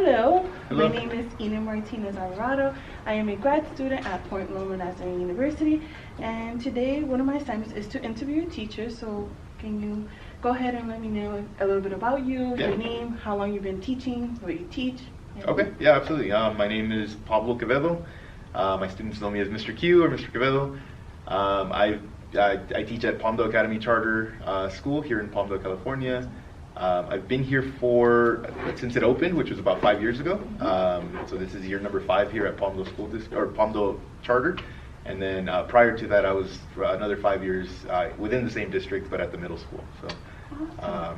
Hello. Hello. My name is Martinez Alvarado. I am a grad student at Point Loma Nazarene University, and today one of my assignments is to interview a teacher. So can you go ahead and let me know a little bit about you, your name, how long you've been teaching, what you teach? Okay, yeah, absolutely. My name is Pablo Quevedo. My students know me as Mr. Q or Mr. Quevedo. I teach at Palmdale Academy Charter School here in Palmdale, California. I've been here since it opened, which was about 5 years ago. So this is year number 5 here at Palmdale School District or Palmdale Charter. And then prior to that, I was for another 5 years within the same district, but at the middle school. So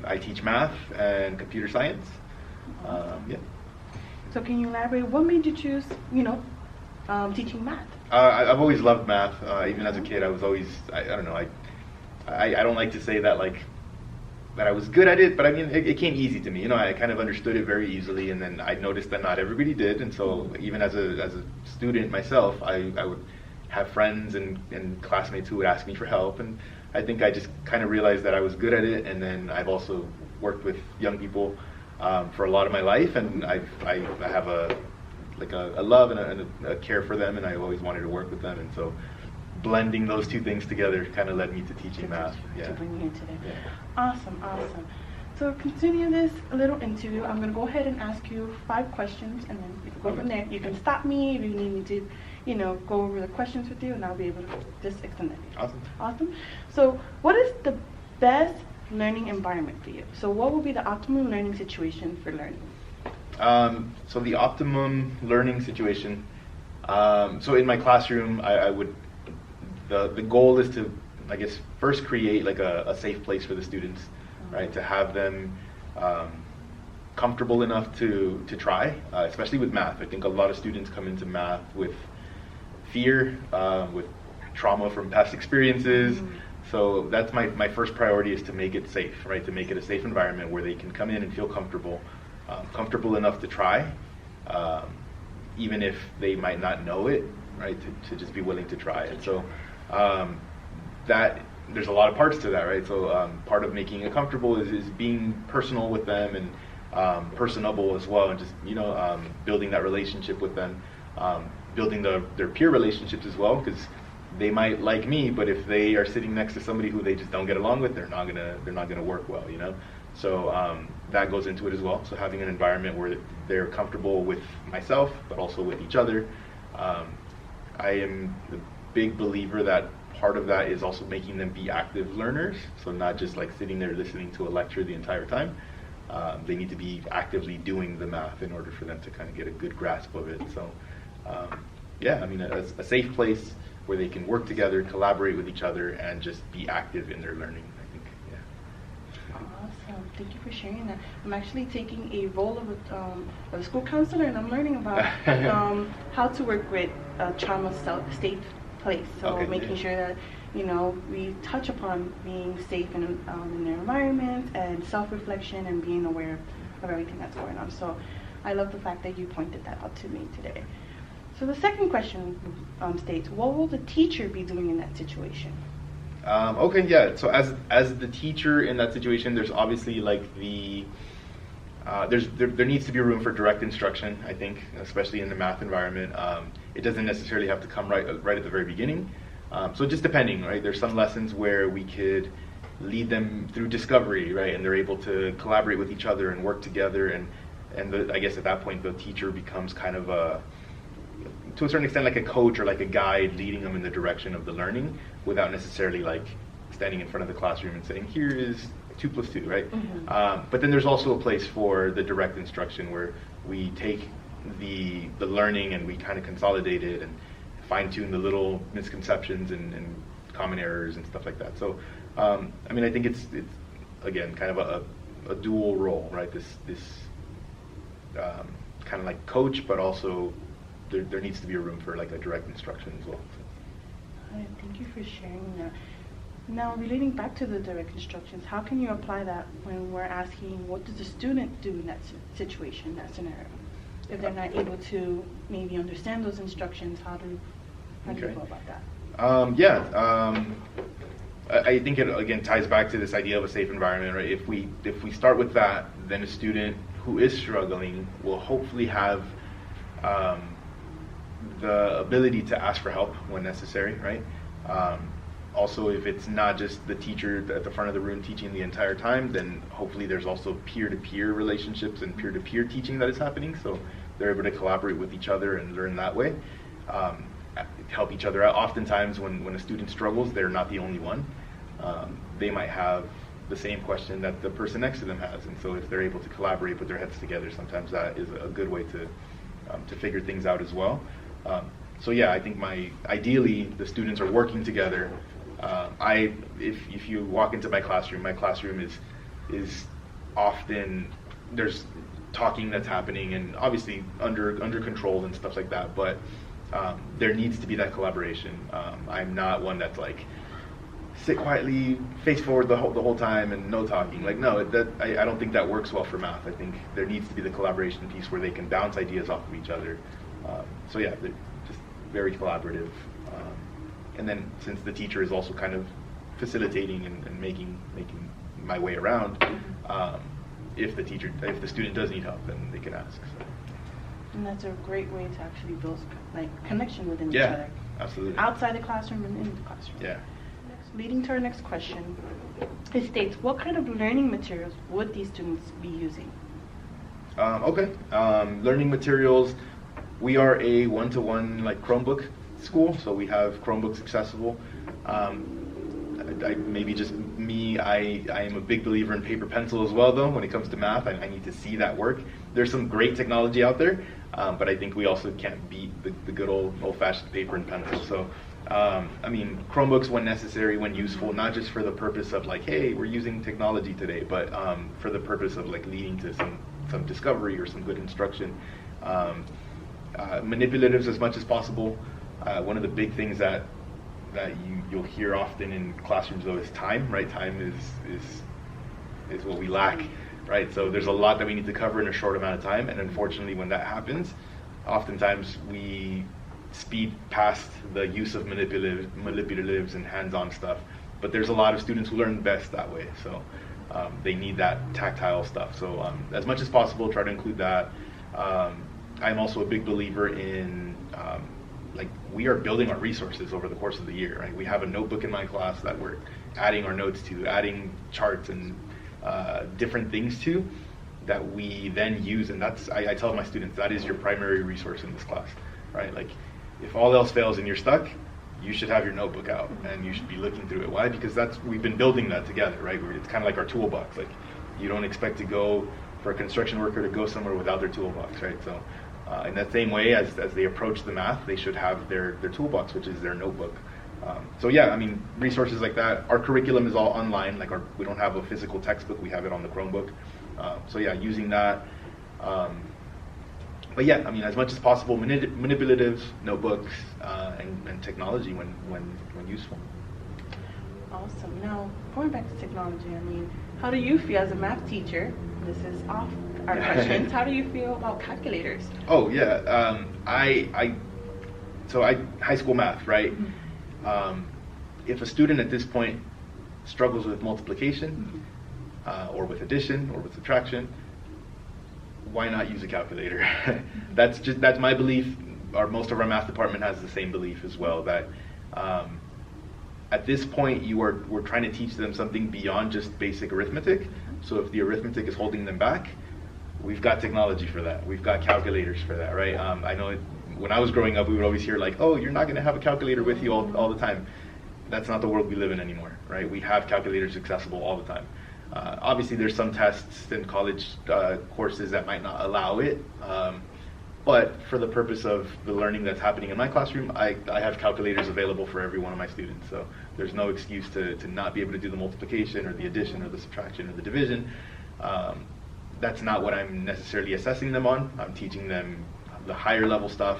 I teach math and computer science. Yeah. So can you elaborate? What made you choose, teaching math? I've always loved math. Even as a kid, I was always, I don't know, I don't like to say that that I was good at it, but I mean, it came easy to me. I kind of understood it very easily, and then I noticed that not everybody did, and so even as a student myself, I would have friends and classmates who would ask me for help, and I think I just kind of realized that I was good at it, and then I've also worked with young people for a lot of my life, and I have a love and a care for them, and I always wanted to work with them, and so blending those two things together kind of led me to teaching math. To bring you here today. Yeah. Awesome. So continue this little interview. I'm going to go ahead and ask you 5 questions, and then we can go from there. You can stop me if you need me to, go over the questions with you, and I'll be able to just extend that. Awesome. So what is the best learning environment for you? So what would be the optimum learning situation for learning? So the optimum learning situation, so in my classroom, the goal is to, I guess, first create like a safe place for the students, right? To have them comfortable enough to try, especially with math. I think a lot of students come into math with fear, with trauma from past experiences. So that's my first priority, is to make it safe, right? To make it a safe environment where they can come in and feel comfortable enough to try, even if they might not know it, right? To just be willing to try it. So that there's a lot of parts to that, right? So part of making it comfortable is being personal with them and personable as well, and just building that relationship with them, building their peer relationships as well, because they might like me, but if they are sitting next to somebody who they just don't get along with, they're not gonna work well, So that goes into it as well. So having an environment where they're comfortable with myself, but also with each other. I am a big believer that part of that is also making them be active learners. So not just like sitting there listening to a lecture the entire time. They need to be actively doing the math in order for them to kind of get a good grasp of it. So a safe place where they can work together, collaborate with each other, and just be active in their learning, I think. Awesome. Thank you for sharing that. I'm actually taking a role of a school counselor, and I'm learning about how to work with a trauma safe place. So making sure that we touch upon being safe in their environment, and self-reflection, and being aware of everything that's going on. So I love the fact that you pointed that out to me today. So the second question states, what will the teacher be doing in that situation? So as the teacher in that situation, there's obviously there needs to be room for direct instruction, I think, especially in the math environment. It doesn't necessarily have to come right at the very beginning. So just depending, right? There's some lessons where we could lead them through discovery, right? And they're able to collaborate with each other and work together, and I guess at that point the teacher becomes kind of to a certain extent like a coach or like a guide, leading them in the direction of the learning without necessarily like standing in front of the classroom and saying, here is 2 + 2, right? But then there's also a place for the direct instruction where we take the learning and we kind of consolidate it and fine-tune the little misconceptions and common errors and stuff like that. So I think it's again kind of a dual role, right? This kind of like coach, but also there needs to be a room for like a direct instruction as well. Thank you for sharing that. Now, relating back to the direct instructions, how can you apply that when we're asking what does the student do in that situation, that scenario? If they're not able to maybe understand those instructions, how do you go about that? I think it again ties back to this idea of a safe environment, right? If we start with that, then a student who is struggling will hopefully have the ability to ask for help when necessary, right? Also, if it's not just the teacher at the front of the room teaching the entire time, then hopefully there's also peer-to-peer relationships and peer-to-peer teaching that is happening, so they're able to collaborate with each other and learn that way. Help each other out. Oftentimes when a student struggles, they're not the only one. They might have the same question that the person next to them has, and so if they're able to collaborate, put their heads together, sometimes that is a good way to figure things out as well. So yeah, I think ideally the students are working together. If you walk into my classroom is often there's talking that's happening, and obviously under control and stuff like that, but there needs to be that collaboration. I'm not one that's like sit quietly, face forward the whole time and no talking. Like no, I don't think that works well for math. I think there needs to be the collaboration piece where they can bounce ideas off of each other. So yeah, they're just very collaborative. And then since the teacher is also kind of facilitating and making my way around, if the student does need help, then they can ask. So. And that's a great way to actually build like connection within each Yeah, other. absolutely. Outside the classroom and in the classroom. Yeah. Leading to our next question, it states, what kind of learning materials would these students be using? Okay. Learning materials. We are a one-to-one like Chromebook school, so we have Chromebooks accessible. Maybe just me, I am a big believer in paper pencil as well, though. When it comes to math, I need to see that work. There's some great technology out there, but I think we also can't beat the good old-fashioned paper and pencil. So, I mean, Chromebooks when necessary, when useful, not just for the purpose of like, hey, we're using technology today, but for the purpose of like leading to some discovery or some good instruction. Manipulatives as much as possible. One of the big things that you'll hear often in classrooms though is time, right? Time is what we lack, right? So there's a lot that we need to cover in a short amount of time, and unfortunately when that happens, oftentimes we speed past the use of manipulatives and hands-on stuff. But there's a lot of students who learn best that way, so they need that tactile stuff. So as much as possible, try to include that. I'm also a big believer in like we are building our resources over the course of the year, right? We have a notebook in my class that we're adding our notes to, adding charts and different things to that we then use, and that's I tell my students that is your primary resource in this class, right? Like if all else fails and you're stuck, you should have your notebook out and you should be looking through it. Why? Because we've been building that together, right? It's kind of like our toolbox. Like you don't expect to go for a construction worker to go somewhere without their toolbox, right? So in that same way as they approach the math, they should have their toolbox, which is their notebook. So yeah, I mean, resources like that. Our curriculum is all online. Like we don't have a physical textbook. We have it on the Chromebook. So yeah, using that. But yeah, I mean, as much as possible, manipulatives, notebooks, and technology when useful. Awesome. Now, going back to technology, I mean, how do you feel as a math teacher? This is off our questions. How do you feel about calculators? Oh yeah, high school math, right? Mm-hmm. If a student at this point struggles with multiplication, or with addition, or with subtraction, why not use a calculator? That's my belief. Most of our math department has the same belief as well, that at this point we're trying to teach them something beyond just basic arithmetic. So if the arithmetic is holding them back, we've got technology for that. We've got calculators for that, right? I know when I was growing up, we would always hear like, oh, you're not going to have a calculator with you all the time. That's not the world we live in anymore, right? We have calculators accessible all the time. Obviously, there's some tests in college courses that might not allow it, but for the purpose of the learning that's happening in my classroom, I have calculators available for every one of my students. So there's no excuse to not be able to do the multiplication or the addition or the subtraction or the division. That's not what I'm necessarily assessing them on. I'm teaching them the higher level stuff.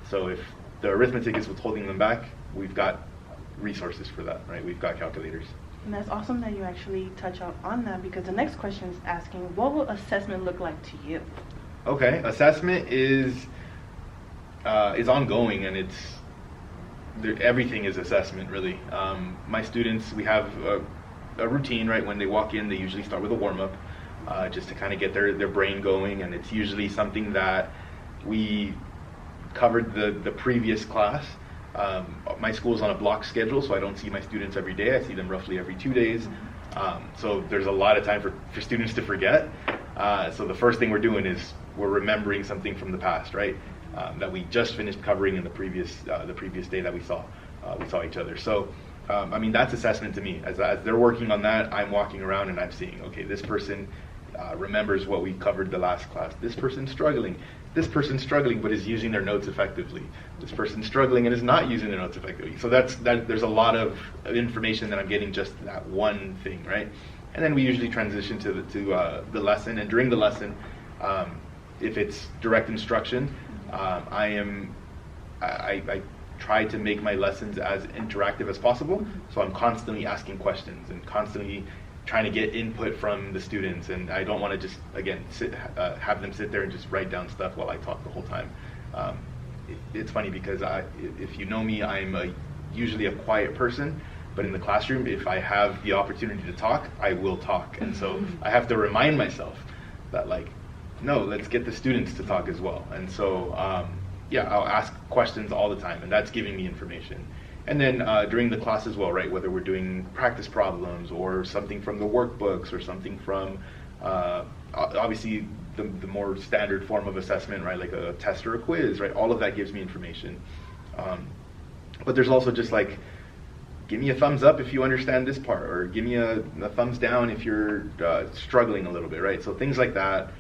So if the arithmetic is what's holding them back, we've got resources for that, right? We've got calculators. And that's awesome that you actually touch on that, because the next question is asking, what will assessment look like to you? Okay, assessment is ongoing, and everything is assessment, really. My students, we have a routine, right? When they walk in, they usually start with a warm-up, just to kind of get their brain going, and it's usually something that we covered the previous class. My school's on a block schedule, so I don't see my students every day. I see them roughly every 2 days. So there's a lot of time for students to forget. So the first thing we're doing is we're remembering something from the past, right? That we just finished covering in the previous day that we saw each other. So I mean, that's assessment to me. As they're working on that, I'm walking around and I'm seeing, okay, this person remembers what we covered the last class. This person's struggling. This person's struggling but is using their notes effectively. This person's struggling and is not using their notes effectively. So there's a lot of information that I'm getting just that one thing, right? And then we usually transition to the lesson. And during the lesson, if it's direct instruction, I try to make my lessons as interactive as possible. So I'm constantly asking questions and constantly trying to get input from the students, and I don't want to just, again, have them sit there and just write down stuff while I talk the whole time. It's funny because if you know me, I'm usually a quiet person, but in the classroom, if I have the opportunity to talk, I will talk. And so I have to remind myself that, like, no, let's get the students to talk as well. And so, yeah, I'll ask questions all the time, and that's giving me information. And then during the class as well, right, whether we're doing practice problems or something from the workbooks or something from, obviously, the more standard form of assessment, right, like a test or a quiz, right, all of that gives me information. But there's also just like, give me a thumbs up if you understand this part, or give me a thumbs down if you're struggling a little bit, right? So things like that.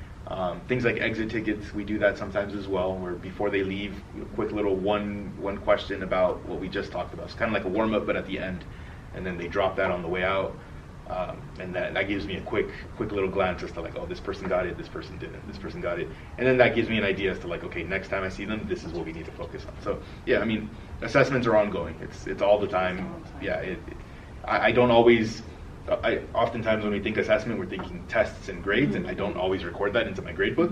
Things like exit tickets, we do that sometimes as well, where before they leave, a quick little one question about what we just talked about. It's kind of like a warm-up, but at the end, and then they drop that on the way out, and that gives me a quick little glance as to like, oh, this person got it, this person didn't, this person got it, and then that gives me an idea as to like, okay, next time I see them, this is what we need to focus on. So yeah, I mean, assessments are ongoing. It's all the time. Yeah, I don't always. Oftentimes when we think assessment, we're thinking tests and grades, and I don't always record that into my grade book,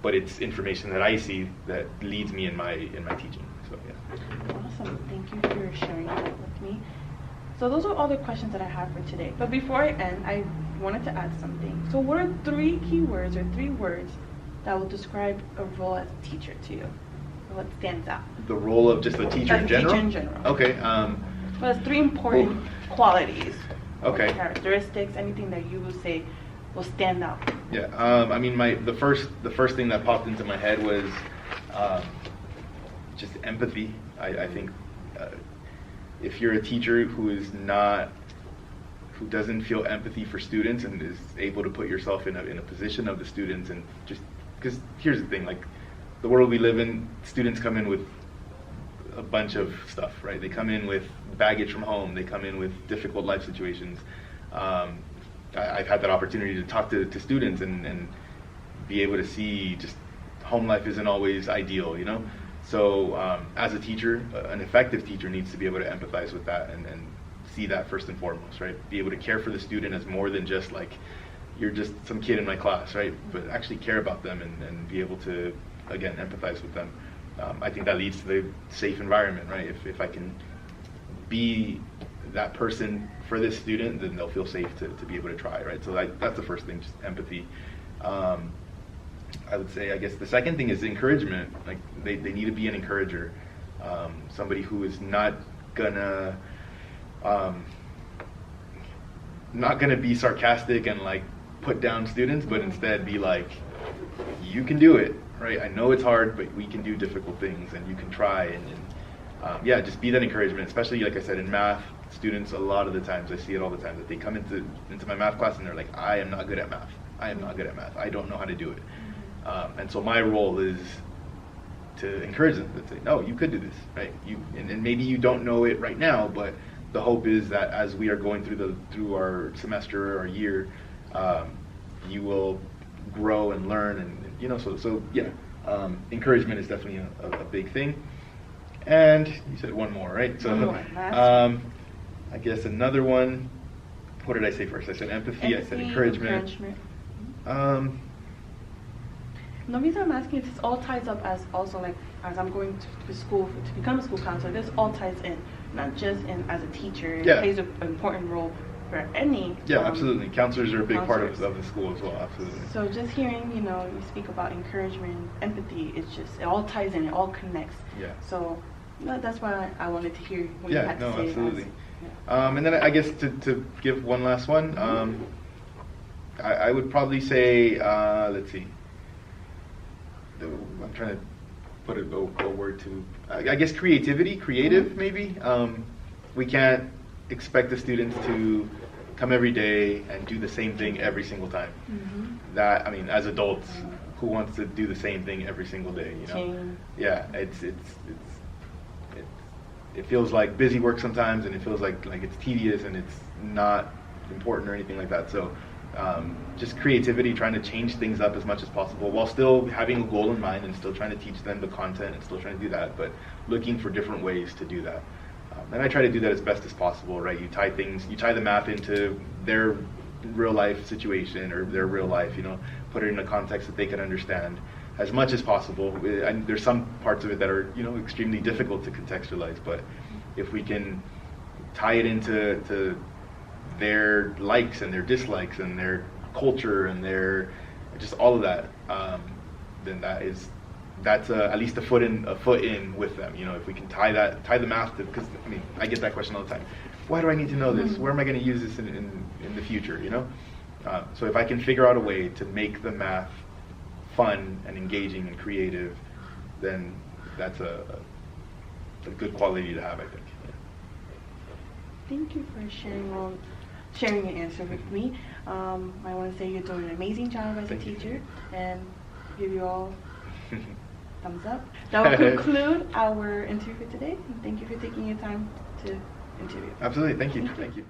but it's information that I see that leads me in my teaching. So yeah. Awesome. Thank you for sharing that with me. So those are all the questions that I have for today. But before I end, I wanted to add something. So what are 3 keywords or 3 words that will describe a role as a teacher to you? What stands out? The role of just a teacher in general? Teacher in general. Okay. Well, it's 3 important qualities. Okay. Characteristics, anything that you would say will stand out. Yeah. I mean, the first thing that popped into my head was just empathy. I think if you're a teacher who doesn't feel empathy for students and is able to put yourself in a position of the students, and just because here's the thing, like the world we live in, students come in with a bunch of stuff, right? They come in with baggage from home. They come in with difficult life situations. I've had that opportunity to talk to students and be able to see just home life isn't always ideal, you know? So as a teacher, an effective teacher needs to be able to empathize with that and see that first and foremost, right? Be able to care for the student as more than just like, you're just some kid in my class, right? But actually care about them and be able to, again, empathize with them. I think that leads to the safe environment, right? If I can be that person for this student, then they'll feel safe to be able to try, right? So that's the first thing, just empathy. I would say, I guess the second thing is encouragement. Like they need to be an encourager, somebody who is not gonna be sarcastic and like put down students, but instead be like, you can do it, right? I know it's hard, but we can do difficult things, and you can try. And yeah, just be that encouragement. Especially, like I said, in math, students, a lot of the times, I see it all the time, that they come into my math class and they're like, I am not good at math. I am not good at math. I don't know how to do it. And so my role is to encourage them, to say, no, you could do this, right? And maybe you don't know it right now, but the hope is that as we are going through our semester or our year, you will grow and learn, and you know, so yeah, encouragement is definitely a big thing. And you said one more, right? So one more. I guess another one. What did I say first? I said empathy. I said encouragement. And the reason I'm asking is this all ties up as also like as I'm going to school to become a school counselor. This all ties in, not just in as a teacher. It Yeah. plays an important role for any. Yeah, absolutely. Counselors are a big part counselors. of the school as well. Absolutely. So just hearing, you know, you speak about encouragement, empathy, it's just, it all ties in, it all connects. Yeah. So that's why I wanted to hear what you Yeah, had no, to say. absolutely. Yeah. And then I guess to give one last one, I would probably say, let's see. I'm trying to put a word to, I guess creativity, creative maybe. We can't expect the students to come every day and do the same thing every single time. That, I mean, as adults, who wants to do the same thing every single day, you know? Change. Yeah, it feels like busy work sometimes, and it feels like it's tedious and it's not important or anything like that. So just creativity, trying to change things up as much as possible while still having a goal in mind and still trying to teach them the content and still trying to do that, but looking for different ways to do that. And I try to do that as best as possible, right? You tie the math into their real life situation or their real life, you know, put it in a context that they can understand as much as possible. And there's some parts of it that are, you know, extremely difficult to contextualize, but if we can tie it into their likes and their dislikes and their culture and their just all of that, then that's at least a foot in with them. You know, if we can tie the math to, because I mean, I get that question all the time. Why do I need to know this? Where am I going to use this in the future? You know, so if I can figure out a way to make the math fun and engaging and creative, then that's a good quality to have, I think. Thank you for sharing your answer with me. I want to say you're doing an amazing job as a teacher, and give you all thumbs up. That will conclude our interview for today. And thank you for taking your time to interview. Absolutely. Thank you. Thank you.